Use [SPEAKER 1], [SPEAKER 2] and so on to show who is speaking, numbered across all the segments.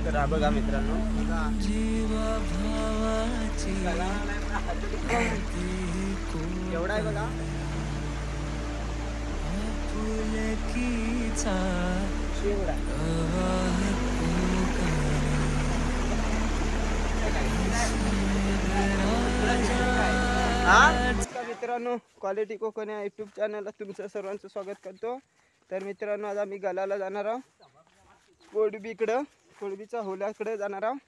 [SPEAKER 1] तर हा बघा मित्रांनो, एवढा आहे बघा. मित्रांनो, क्वालिटी कोकण या यूट्यूब चॅनलला तुमचं सर्वांचं स्वागत करतो. तर मित्रांनो, आज आम्ही गलाला जाणार आहोत. कोळबीचा होल्याकडे जाणार आहोत.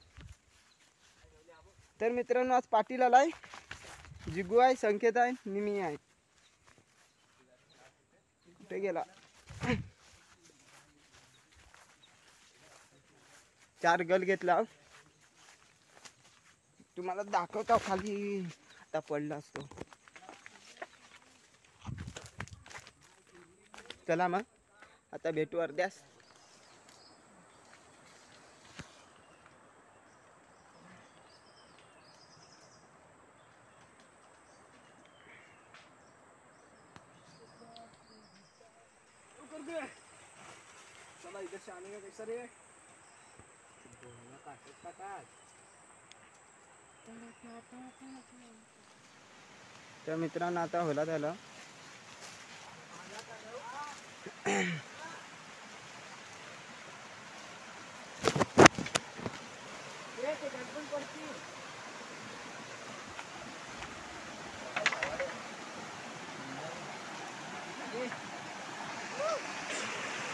[SPEAKER 1] तर मित्रांनो, आज पाटील आलाय, जिगू आहे, संकेत आहे, मी आहे. कुठे गेला? 4 गल घेतला. तुम्हाला दाखवतो खाली. आता पडला असतो. चला मग आता भेटू अर्ध्यास. चला इधर से आने का कैसा रे? तर मित्रांनो, आता होला झालं.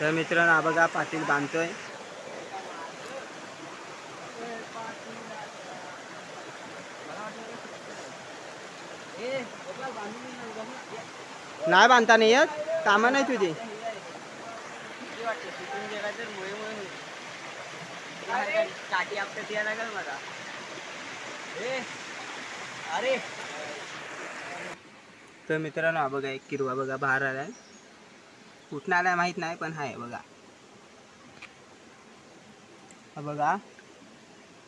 [SPEAKER 1] तर मित्रांनो, हा बघा पाटील बांधतोय. नाही बांधता नाही येत, कामं नाही तुझी. तर मित्रांनो, हा बघा एक किरवा बघा बाहेर आलाय. कुठं आलाय माहित नाही, पण हाय बघा. हा बघा,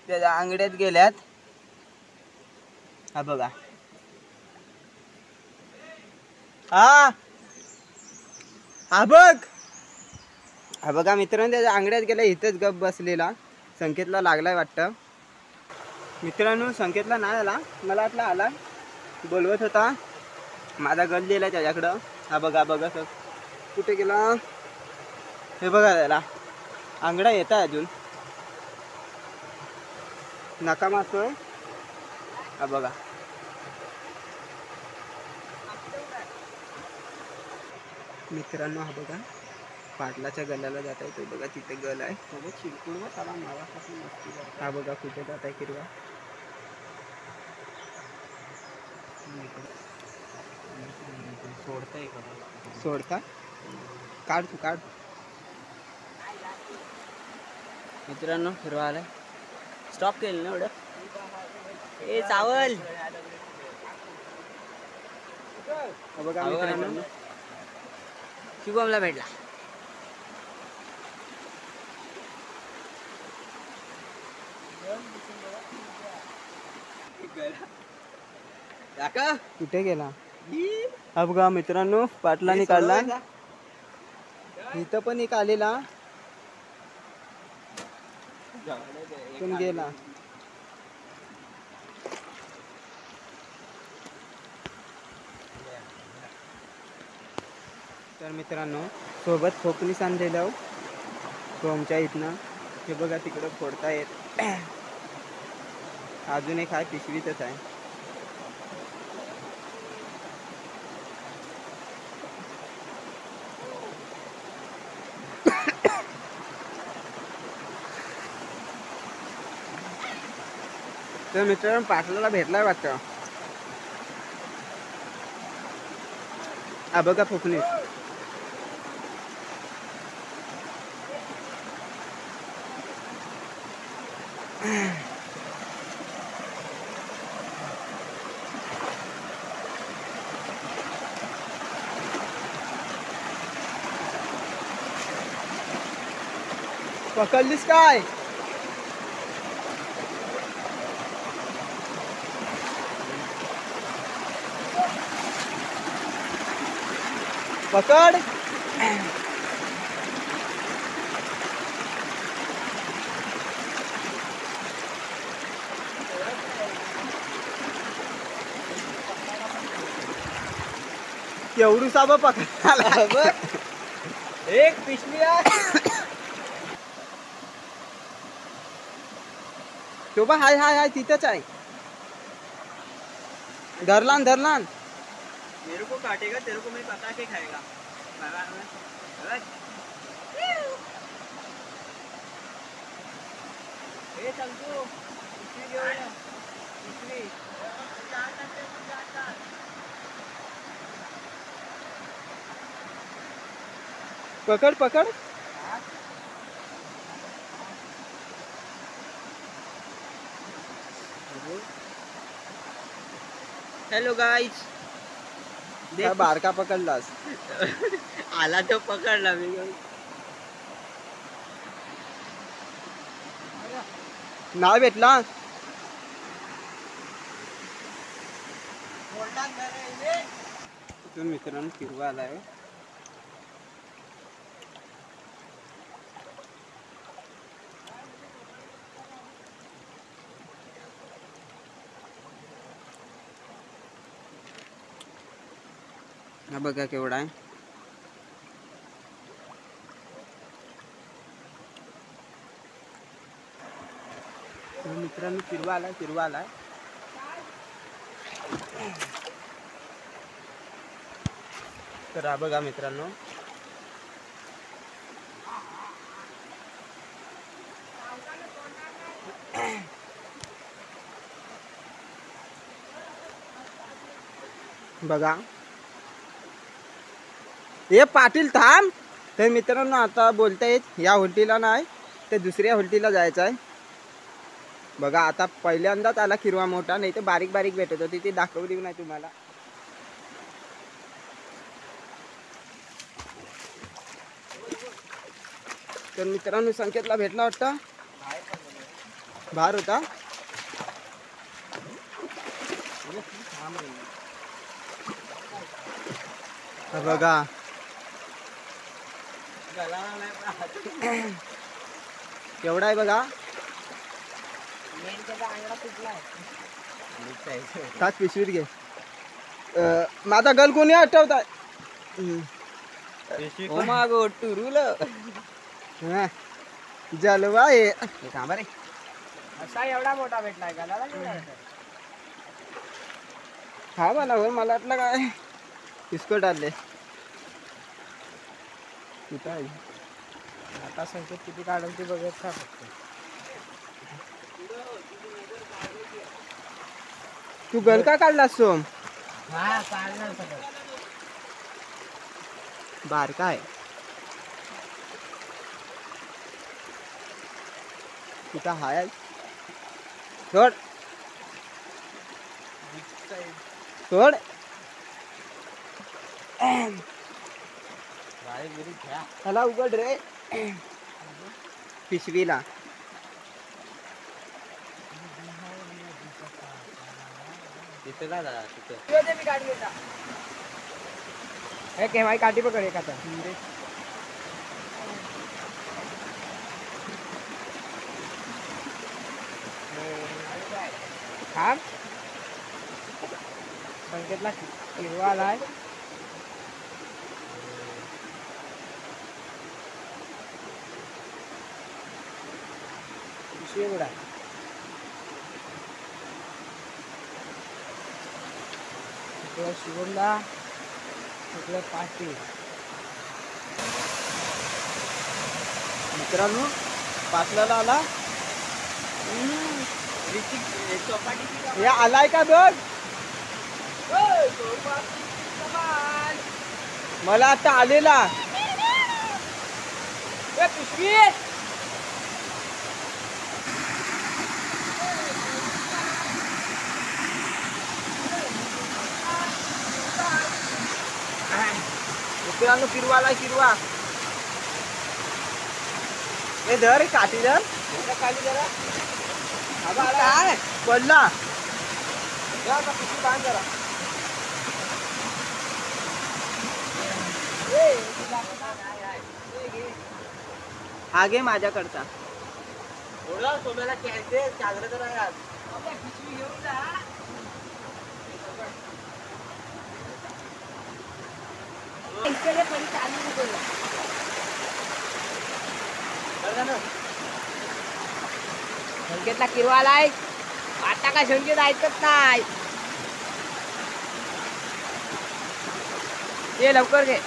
[SPEAKER 1] त्याच्या अंगड्यात गेल्यात. हा बघा, हा बघा मित्रांनो, त्याच्या अंगड्यात गेल्या. इथंच गप बसलेला. संकेतला लागलाय वाटतं. मित्रांनो, संकेतला नाही आला, मला वाटलं आला. बोलवत होता. माझा गल दिला त्याच्याकडं. हा बघा सर कुठे गेला. हे बघा, त्याला अंगडा येत आहे अजून. नका मारतोय. हा बघा, मित्रांनो, हा बघा पाटलाच्या गल्याला जात आहे. तो बघा तिथे गल आहे. बघा चिरकुड त्याला मारापासून मस्ती. हा बघा कुठे जात आहे किरवा. सोडता काढ तू काढ. मित्रांनो, फिरवा आलाय. स्टॉप केलं ना एवढं. ए चावल. बघा मित्रांनो, शुभमला भेटला. कुठे गेला? हा बघा मित्रांनो, पाटलाने काढला. इथं पण एक आलेला, पण गेला. तर मित्रांनो, सोबत खोकलीस आणलेलं रोमच्या इथनं. हे बघा तिकडं फोडता येत. अजून एक आहे, पिशवीतच आहे. तर मित्रांनो, पाटलाला भेटलाय वाटतं. हा बघा फुकणीस. पकडलीस काय? पकड. एवढूसा बघ पकडायला बघ. एक पिशवी आहे. तो बा हाय हाय हाय तिथंच आहे. धरलान धरलान. मेरे को काटेगा तेरे को मैं पका के खाएगा. ए चलतो पिशवी घेऊया. पिशवी पकड पकड. Hello guys. बारका पकडलास. आला तो पकडला मी. नाही भेटला. इथून मित्रांनो फिरवा आलाय. हा बघा केवढा आहे. मित्रांनो फिरवा आलाय फिरवा आलाय. तर हा बघा मित्रांनो. बघा हे पाटील थांब. तर मित्रांनो आता बोलतायत या होलटीला नाही तर दुसऱ्या होलटीला जायचं आहे. बघा आता पहिल्यांदाच आला किरवा मोठा. नाही तर बारीक बारीक भेटत होती ती दाखवली नाही तुम्हाला. तर मित्रांनो संकेतला भेटला वाटतं. बाहेर होता. बघा एवढा आहे बघा. ताच पिशवीत घे. माझा गल कोणी आठवताय. माग टुरुल जलवा आहे.
[SPEAKER 2] असा एवढा मोठा भेटलाय का?
[SPEAKER 1] हा मला मला वाटलं काय बिस्कुट आले. कुठं आहे
[SPEAKER 2] आता संकेत किती काढून ती बघत का फक्त.
[SPEAKER 1] तू गल का काढलास सोम?
[SPEAKER 2] हा काढणार सगळं.
[SPEAKER 1] बारका आहे. कुठं हाय सोड सोड. त्याला उघड रे पिशवीला.
[SPEAKER 2] केव्हा काठी पकड एक आता. थांब. संकेतला हिरवा आलाय. पिशवी उडा. इकडे शिवंदा इकडे पाटील.
[SPEAKER 1] मित्रांनो पाटलाला आला. हे आलाय का बघ. मला आता आलेला.
[SPEAKER 2] पिशवी
[SPEAKER 1] मित्रांनो फिरवा आलाय फिरवा. हे धर काठी धर.
[SPEAKER 2] खाली जरा
[SPEAKER 1] काय पडला.
[SPEAKER 2] पिशवी बांध जरा.
[SPEAKER 1] हा घे माझ्याकडचा.
[SPEAKER 2] तुम्हाला कॅन्से चांगलं तर आहे. संकेतला किरवालाय आता काय संकेत ऐकत नाही. ये लवकर घे.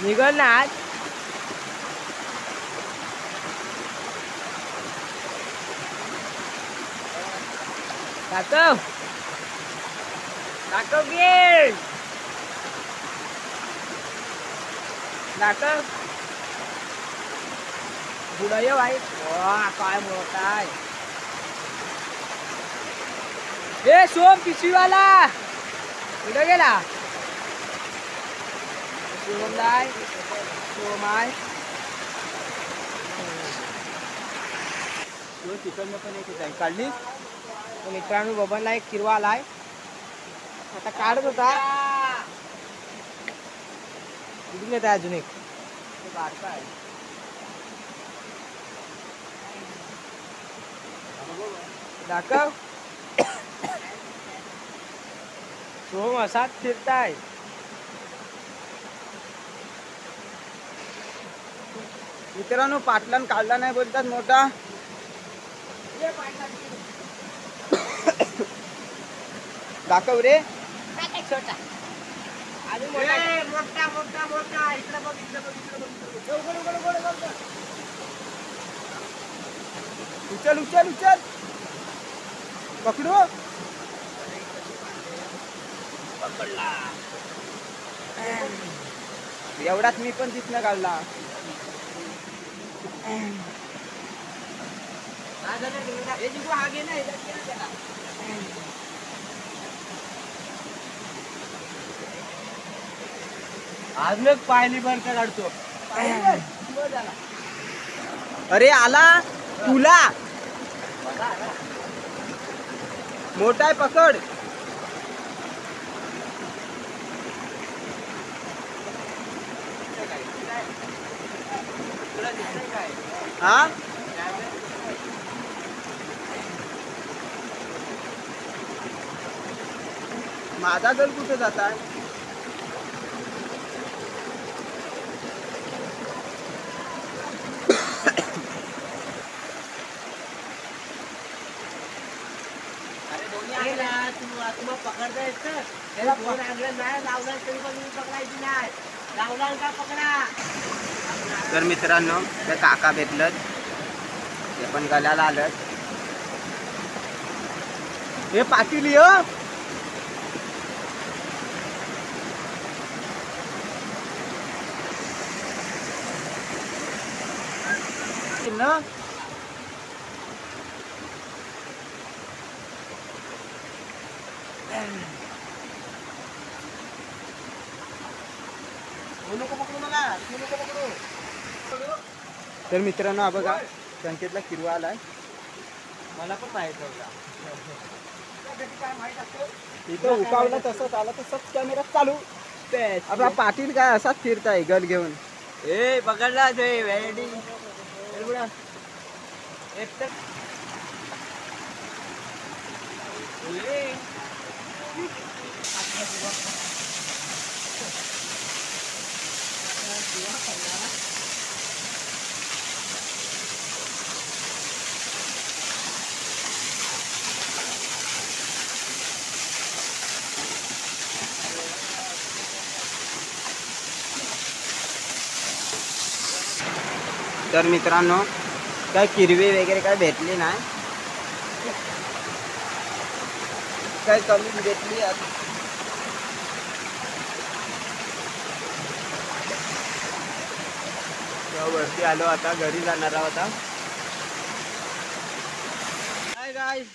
[SPEAKER 2] निघल ना आज. दाखव दाखव गे दाखव पुढं ये भाई. वा काय मोठा आहे. ए सोम पिशवीवाला कुठं गेला. सोम आहे सोम आहे.
[SPEAKER 1] तिकडनं पण एक आहे. काढली
[SPEAKER 2] मित्रांनो बबनला एक किरवा आलाय. आता काढत होता. कुठून येत आहे अजून एक.
[SPEAKER 1] बारका आहे.
[SPEAKER 2] दाखव. सोम असाच फिरताय.
[SPEAKER 1] मित्रांनो पाटलान काढला नाही बोलतात मोठा. दाखव रे.
[SPEAKER 2] छोटा अजून मोठा मोठा मोठा. इकडे बघ इकडे बघ इकडे बघ.
[SPEAKER 1] उचल उचल उचल. पकडू.
[SPEAKER 2] पकडला.
[SPEAKER 1] एवढाच मी पण तिथनं काढला.
[SPEAKER 2] हा घे ना. आज मग पायली बंद काढतो.
[SPEAKER 1] अरे आला तुला. मोठा आहे पकड. हा माझा गल कुठे जात आहे.
[SPEAKER 2] तुम्हाला पकडता येत त्याला फोन आणलं नाही. लावला तरी पण मी पकडायची नाही. लावला का पकडा.
[SPEAKER 1] तर मित्रांनो ते काका भेटलं. ते पण गल्याला आलं. हे पाटील ये. ना तर मित्रांनो हा बघा संकेतला किरवा आलाय.
[SPEAKER 2] मला पण माहित नव्हता.
[SPEAKER 1] इथं उकावला तसंच आला तसंच कॅमेरा चालू. आपला पाटील काय असाच फिरताय गल घेऊन.
[SPEAKER 2] ए पकडला ते वेडी.
[SPEAKER 1] तर मित्रांनो काय किरवी वगैरे काय भेटली नाही. काय कमी भेटली. वरती आलो आता घरी जाणार आहोत. Hi guys.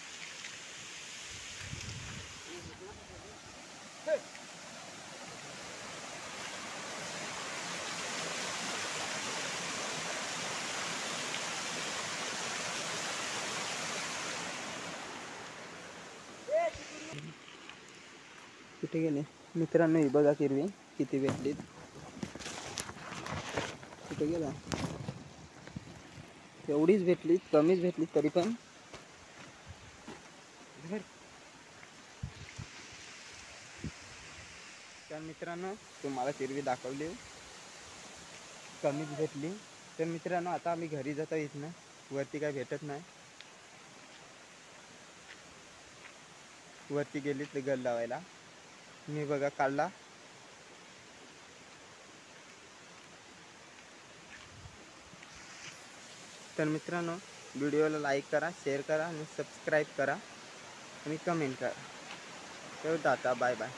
[SPEAKER 1] कुठे गेले मित्रांनो. ही बघा किरवी. किती भेटलीत. कुठे गेला. एवढीच भेटली, कमीच भेटली तरी पण. तर मित्रांनो तुम्हाला तिरवी दाखवली, कमीच भेटली. तर मित्रांनो आता आम्ही घरी जातो. इथनं वरती काय भेटत नाही. वरती गेली तर गल लावायला. मी बघा काढला. तर मित्रांनो व्हिडिओला लाईक करा, शेअर करा आणि सबस्क्राईब करा आणि कमेंट करा. ठेवतो आता. Bye bye.